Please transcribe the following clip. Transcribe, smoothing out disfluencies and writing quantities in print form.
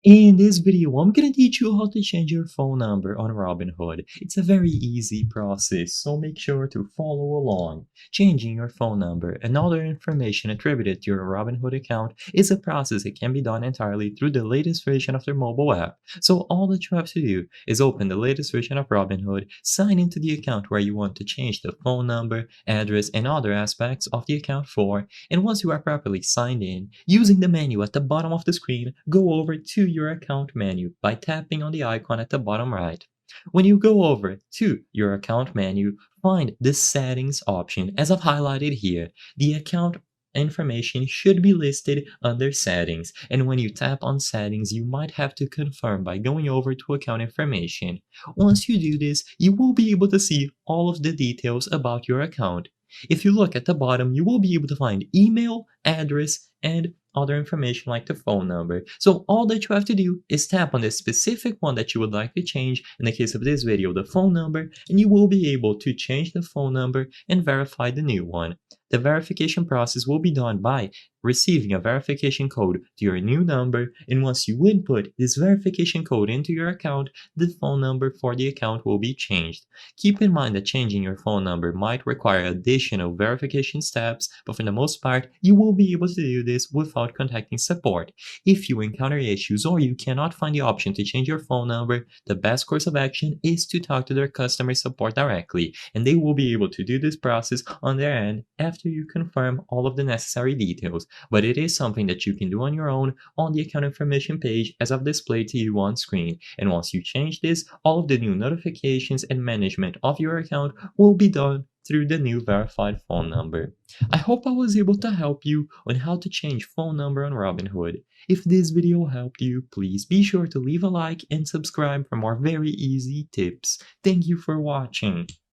In this video, I'm gonna teach you how to change your phone number on Robinhood. It's a very easy process, so make sure to follow along. Changing your phone number and other information attributed to your Robinhood account is a process that can be done entirely through the latest version of their mobile app. So all that you have to do is open the latest version of Robinhood, sign into the account where you want to change the phone number, address, and other aspects of the account for, and once you are properly signed in, using the menu at the bottom of the screen, go over to your account menu by tapping on the icon at the bottom right. When you go over to your account menu, find the settings option as I've highlighted here. The account information should be listed under settings, and when you tap on settings you might have to confirm by going over to account information. Once you do this, you will be able to see all of the details about your account. If you look at the bottom, you will be able to find email, address, and other information like the phone number. So all that you have to do is tap on the specific one that you would like to change, in the case of this video, the phone number, and you will be able to change the phone number and verify the new one. The verification process will be done by receiving a verification code to your new number, and once you input this verification code into your account, the phone number for the account will be changed. Keep in mind that changing your phone number might require additional verification steps, but for the most part, you will be able to do this without contacting support. If you encounter issues or you cannot find the option to change your phone number, the best course of action is to talk to their customer support directly, and they will be able to do this process on their end after you confirm all of the necessary details. But it is something that you can do on your own on the account information page as I've displayed to you on screen. And once you change this, all of the new notifications and management of your account will be done through the new verified phone number. I hope I was able to help you on how to change phone number on Robinhood. If this video helped you, please be sure to leave a like and subscribe for more very easy tips. Thank you for watching.